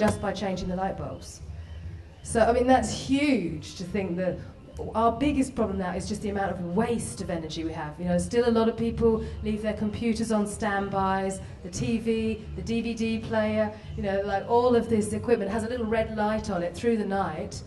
just by changing the light bulbs. So, I mean, that's huge to think that our biggest problem now is just the amount of waste of energy we have. You know, still a lot of people leave their computers on standbys, the TV, the DVD player, you know, like all of this equipment has a little red light on it through the night.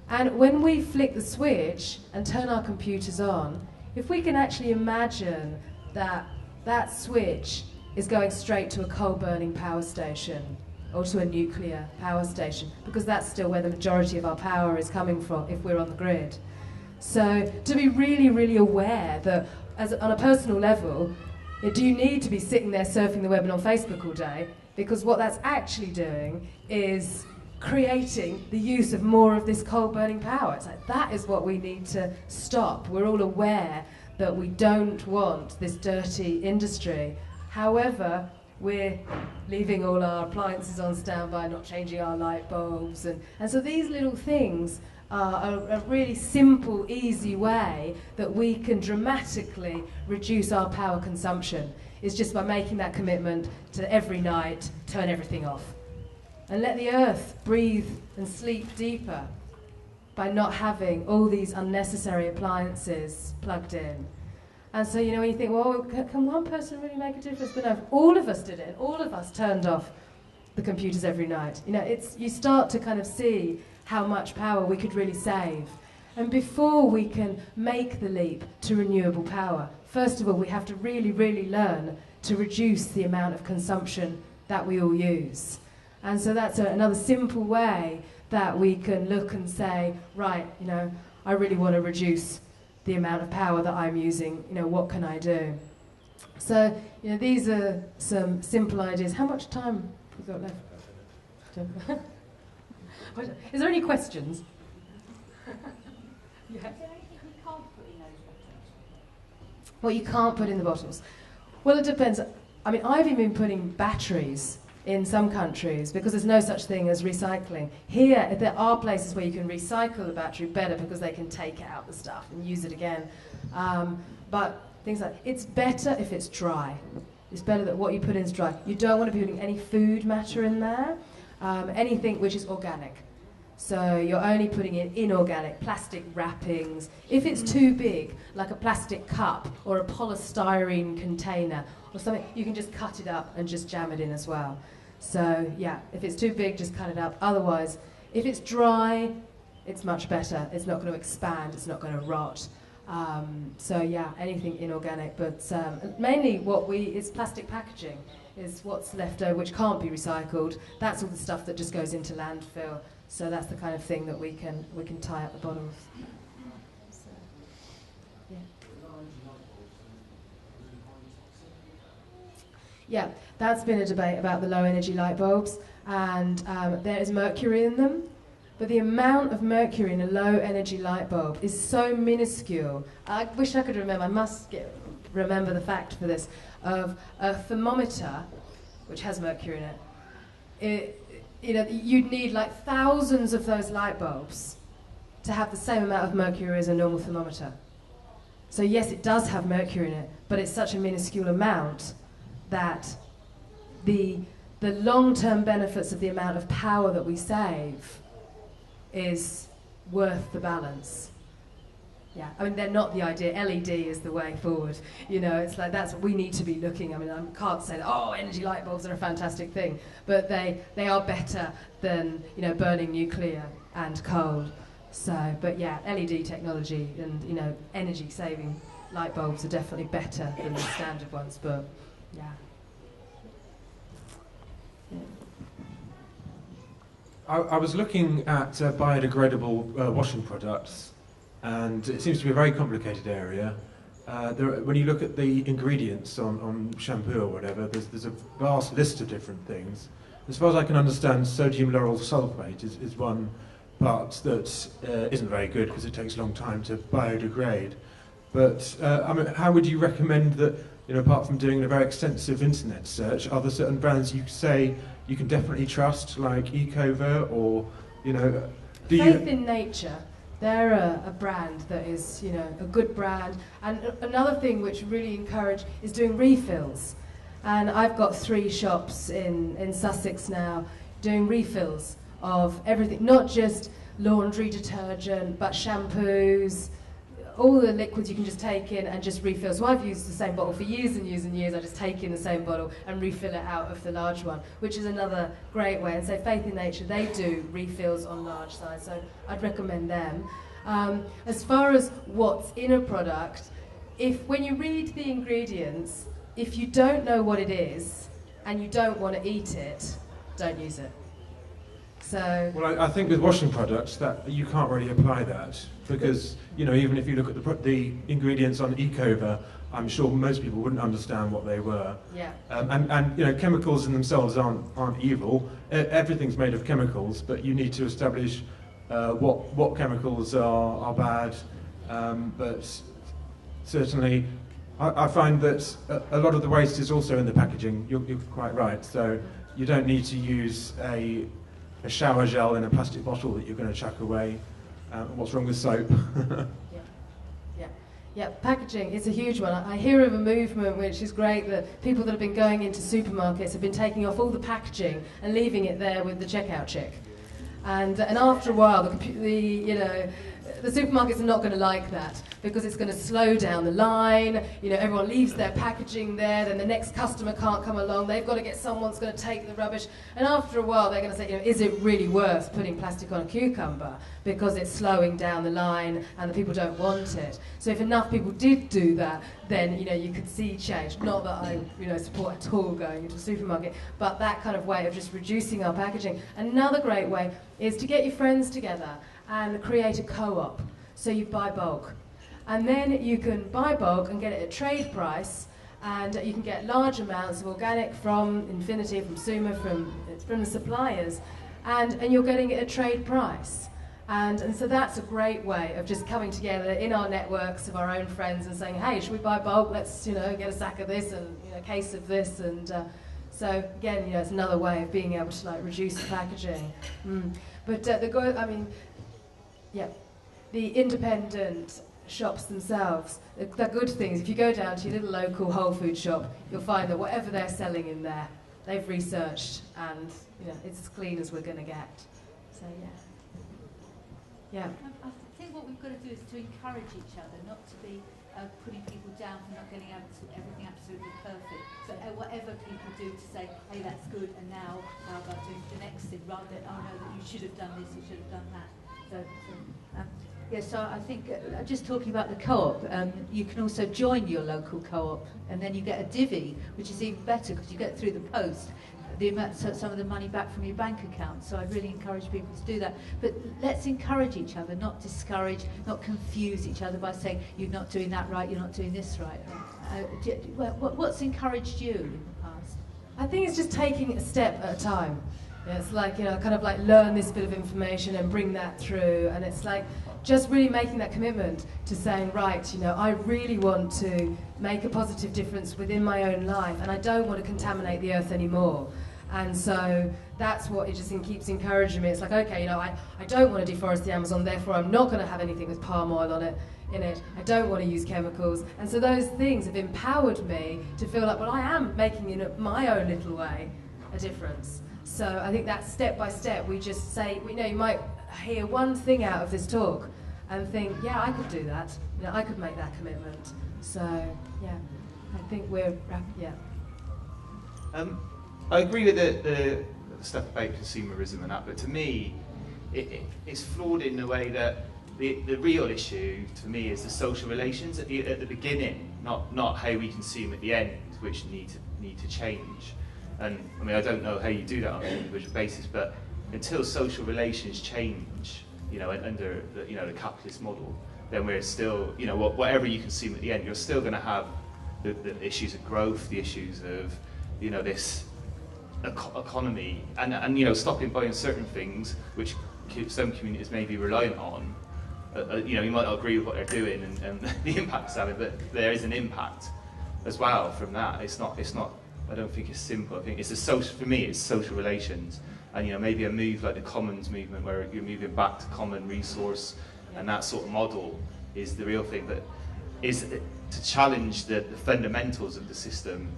And when we flick the switch and turn our computers on, if we can actually imagine that that switch is going straight to a coal-burning power station or to a nuclear power station, because that's still where the majority of our power is coming from if we're on the grid. So to be really, really aware that on a personal level, do you need to be sitting there surfing the web and on Facebook all day? Because what that's actually doing is creating the use of more of this coal-burning power. It's like, that is what we need to stop. We're all aware that we don't want this dirty industry. However, we're leaving all our appliances on standby, not changing our light bulbs. And so these little things are a really simple, easy way that we can dramatically reduce our power consumption. It's just by making that commitment to every night turn everything off. And let the earth breathe and sleep deeper by not having all these unnecessary appliances plugged in. And so, you know, when you think, well, can one person really make a difference? But no, if all of us did it, and all of us turned off the computers every night, you know, you start to kind of see how much power we could really save. And before we can make the leap to renewable power, first of all, we have to really, really learn to reduce the amount of consumption that we all use. And so that's another simple way that we can look and say, right, you know, I really want to reduce the amount of power that I'm using, you know, what can I do? So, you know, these are some simple ideas. How much time have we got left? Is there any questions? Yeah. Is there anything you can't put in those bottles? What you can't put in the bottles? Well, it depends. I mean, I've even been putting batteries in some countries because there's no such thing as recycling. Here, there are places where you can recycle the battery better because they can take out the stuff and use it again. But things like, it's better if it's dry. It's better that what you put in is dry. You don't want to be putting any food matter in there, anything which is organic. So you're only putting in inorganic, plastic wrappings. If it's too big, like a plastic cup or a polystyrene container or something, you can just cut it up and just jam it in as well. So yeah, if it's too big, just cut it up. Otherwise, if it's dry, it's much better. It's not going to expand, it's not going to rot. So yeah, anything inorganic, but mainly it's plastic packaging is what's left over, which can't be recycled. That's all the stuff that just goes into landfill. So that's the kind of thing that we can tie up the bottles. So, yeah. Yeah, that's been a debate about the low energy light bulbs, and there is mercury in them, but the amount of mercury in a low energy light bulb is so minuscule. I wish I could remember, I must remember the fact for this, of a thermometer, which has mercury in it. You know, you'd need like thousands of those light bulbs to have the same amount of mercury as a normal thermometer. So yes, it does have mercury in it, but it's such a minuscule amount that the long-term benefits of the amount of power that we save is worth the balance. Yeah, I mean, they're not the idea. LED is the way forward. You know, it's like that's what we need to be looking. I mean, I can't say that, oh, energy light bulbs are a fantastic thing, but they are better than, you know, burning nuclear and coal. So, but yeah, LED technology and, you know, energy-saving light bulbs are definitely better than the standard ones, but yeah. I was looking at biodegradable washing products, and it seems to be a very complicated area. When you look at the ingredients on shampoo or whatever, there's a vast list of different things. As far as I can understand, sodium lauryl sulfate is one part that isn't very good because it takes a long time to biodegrade. But I mean, how would you recommend that, you know, apart from doing a very extensive internet search, are there certain brands you say you can definitely trust, like Ecover, or, you know, Faith in Nature? They're a brand that is, you know, a good brand. And another thing which really encourage is doing refills. And I've got 3 shops in Sussex now. doing refills of everything, not just laundry detergent, but shampoos, all the liquids you can just take in and just refill. So I've used the same bottle for years and years and years. I just take in the same bottle and refill it out of the large one, which is another great way. And so Faith in Nature, they do refills on large size, so I'd recommend them. As far as what's in a product, when you read the ingredients, if you don't know what it is and you don't want to eat it, don't use it. So, well, I think with washing products that you can't really apply that because, you know, even if you look at the ingredients on Ecover, I'm sure most people wouldn't understand what they were. Yeah. And you know, chemicals in themselves aren't evil. Everything's made of chemicals, but you need to establish what chemicals are bad. But certainly, I find that a lot of the waste is also in the packaging. You're quite right. So you don't need to use a shower gel in a plastic bottle that you're going to chuck away. What's wrong with soap? Yeah, packaging is a huge one. I hear of a movement which is great, that people that have been going into supermarkets have been taking off all the packaging and leaving it there with the checkout chick. And after a while, the supermarkets are not going to like that because it's going to slow down the line. You know, everyone leaves their packaging there, then the next customer can't come along. They've got to get someone's going to take the rubbish. And after a while, they're going to say, you know, is it really worth putting plastic on a cucumber because it's slowing down the line and the people don't want it? So if enough people did do that, then, you know, you could see change. Not that I, you know, support at all going into a supermarket, but that kind of way of just reducing our packaging. Another great way is to get your friends together and create a co-op. So you buy bulk. And then you can buy bulk and get it at trade price, and you can get large amounts of organic from Infinity, from Suma, from the suppliers, and you're getting it at trade price. And so that's a great way of just coming together in our networks of our own friends and saying, hey, should we buy bulk? Let's, you know, get a sack of this and, you know, a case of this. And so again, you know, it's another way of being able to like reduce the packaging. But the independent shops themselves, they're good things. If you go down to your little local Whole Food shop, you'll find that whatever they're selling in there, they've researched, and you know, it's as clean as we're going to get. So yeah. I think what we've got to do is to encourage each other, not to be putting people down for not getting everything absolutely perfect. So whatever people do to say, hey, that's good, and now how about doing the next thing, rather than, oh no, that you should have done this, you should have done that. So I think, just talking about the co-op, you can also join your local co-op, and then you get a divvy, which is even better because you get through the post some of the money back from your bank account. So I really encourage people to do that. But let's encourage each other, not discourage, not confuse each other by saying, you're not doing that right, you're not doing this right. What's encouraged you in the past? I think it's just taking a step at a time. It's like, you know, kind of like learn this bit of information and bring that through, and it's like just really making that commitment to saying, right, you know, I really want to make a positive difference within my own life, and I don't want to contaminate the earth anymore. And so that's what it just keeps encouraging me. It's like, okay, you know, I don't want to deforest the Amazon, therefore I'm not going to have anything with palm oil on it. In it. I don't want to use chemicals. And so those things have empowered me to feel like, well, I am making in my own little way a difference. So I think that step by step, we just say, you know, you might hear one thing out of this talk and think, yeah, I could do that. You know, I could make that commitment. So, yeah, I think we're, yeah. I agree with the stuff about consumerism and that, but to me, it's flawed in the way that the real issue, to me, is the social relations at the beginning, not how we consume at the end, which need to change. And I mean, I don't know how you do that on an individual basis, but until social relations change, you know, under the, you know, the capitalist model, then we're still, you know, whatever you consume at the end, you're still going to have the issues of growth, the issues of, you know, this economy, and you know, stopping buying certain things which some communities may be reliant on. You know, you might not agree with what they're doing and the impact it's having, but there is an impact as well from that. It's not. I don't think it's simple. I think it's for me, it's social relations, and you know, maybe a move like the commons movement, where you're moving back to common resource, and that sort of model is the real thing. That is to challenge the fundamentals of the system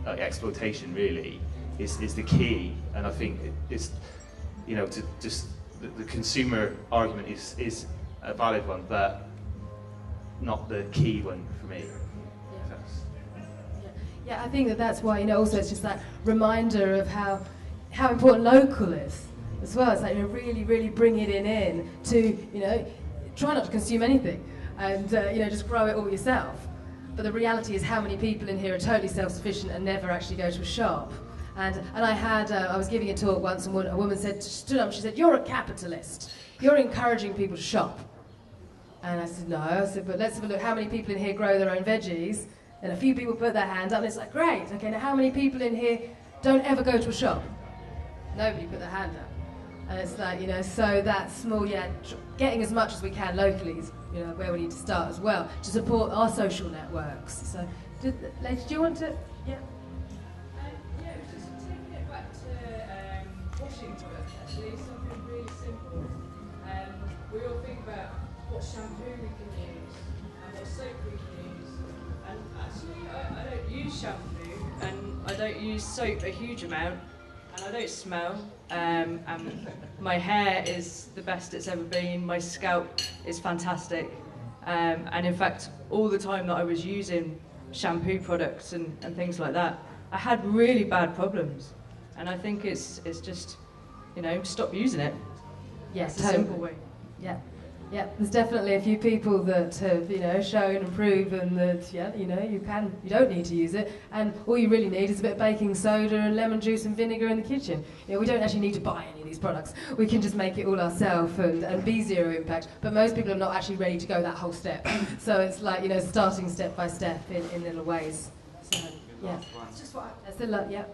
exploitation really is the key, and I think it's, you know, to just the consumer argument is a valid one, but not the key one for me. Yeah, I think that's why, you know, also it's just that reminder of how important local is as well. It's like, you know, really bringing it in to, you know, try not to consume anything and, you know, just grow it all yourself. But the reality is how many people in here are totally self-sufficient and never actually go to a shop. And I was giving a talk once, and a woman stood up, she said, "You're a capitalist. You're encouraging people to shop." And I said, "No." I said, "But let's have a look. How many people in here grow their own veggies?" And a few people put their hand up, and it's like, great. Okay, now how many people in here don't ever go to a shop? Nobody put their hand up. And it's like, you know, so that small, getting as much as we can locally is, you know, where we need to start as well, to support our social networks. So, ladies, do you want to, yeah, just taking it back to washing products, actually, something really simple. We all think about what shampoo we can use and what soap we can use. And actually, I don't use shampoo and I don't use soap a huge amount, and I don't smell. And my hair is the best it's ever been. My scalp is fantastic. And in fact, all the time that I was using shampoo products and things like that, I had really bad problems. And I think it's just, you know, stop using it. Yes, it's a simple way. Yeah. Yeah, there's definitely a few people that have, you know, shown and proven that, yeah, you know, you don't need to use it, and all you really need is a bit of baking soda and lemon juice and vinegar in the kitchen. You know, we don't actually need to buy any of these products. We can just make it all ourselves and be zero impact, but most people are not actually ready to go that whole step. So it's like, you know, starting step by step in little ways. So, yeah. That's just what That's a lot, yeah.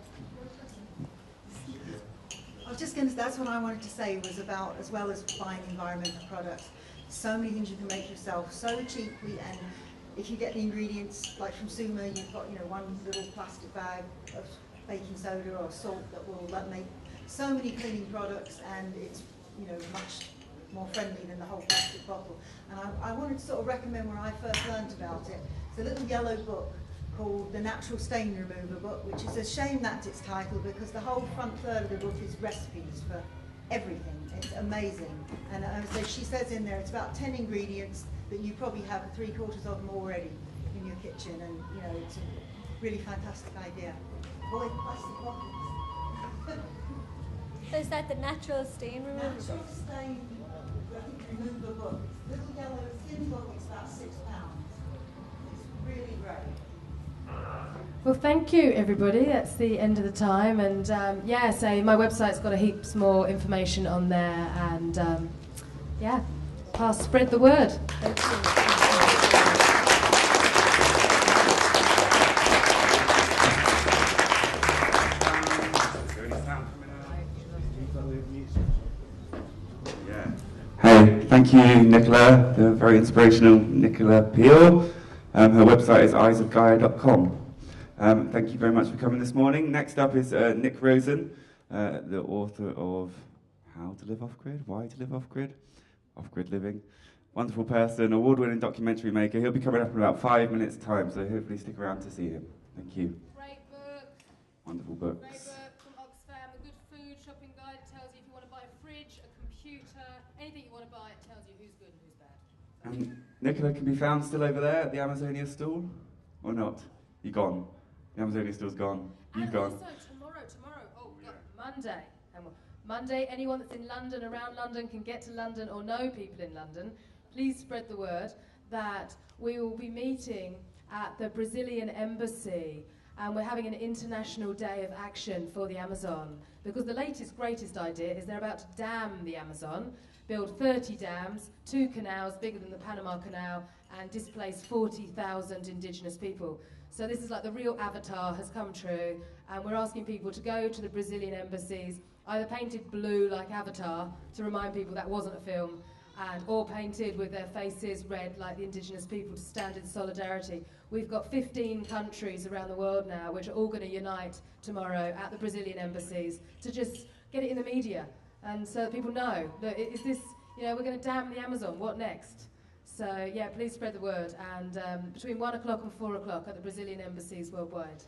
I was just going to, that's what I wanted to say, was about, as well as buying environmental products, so many things you can make yourself so cheaply, and if you get the ingredients, like from Suma, you've got, you know, one little plastic bag of baking soda or salt that will make so many cleaning products, and it's, you know, much more friendly than the whole plastic bottle. And I wanted to sort of recommend when I first learned about it. It's a little yellow book called The Natural Stain Remover Book, which is a shame that's its title, because the whole front third of the book is recipes for everything. It's amazing. And so she says in there it's about 10 ingredients that you probably have 3/4 of them already in your kitchen, and, you know, it's a really fantastic idea. Avoid plastic bottles. So is that the natural stain remover? Natural Stain Remover Book. It's a little yellow thin book, it's about £6. It's really great. Well, thank you, everybody. That's the end of the time. And yeah, so my website's got a heaps more information on there. And yeah, spread the word. Thank you. Hey, thank you, Nicola, the very inspirational Nicola Peel. Her website is eyesofgaia.com. Thank you very much for coming this morning. Next up is Nick Rosen, the author of How to Live Off-Grid, Why to Live Off-Grid, Off-Grid Living. Wonderful person, award-winning documentary maker. He'll be coming up in about 5 minutes' time, so hopefully stick around to see him. Thank you. Great book. Wonderful books. Great book from Oxfam. A good food shopping guide. It tells you if you want to buy a fridge, a computer, anything you want to buy, it tells you who's good and who's bad. And Nicola can be found still over there at the Amazonia stall, or not? You gone? The Amazonia stall's gone. You've gone. Also tomorrow, Monday. Monday, anyone that's in London, around London, can get to London or know people in London. Please spread the word that we will be meeting at the Brazilian embassy, and we're having an international day of action for the Amazon, because the greatest idea is they're about to dam the Amazon, build 30 dams, 2 canals bigger than the Panama Canal, and displace 40,000 indigenous people. So this is like the real Avatar has come true, and we're asking people to go to the Brazilian embassies, either painted blue like Avatar to remind people that wasn't a film, or painted with their faces red like the indigenous people to stand in solidarity. We've got 15 countries around the world now which are all going to unite tomorrow at the Brazilian embassies to just get it in the media, and so that people know that is this, you know, we're going to dam the Amazon, what next? So yeah, please spread the word, and between 1 o'clock and 4 o'clock at the Brazilian embassies worldwide.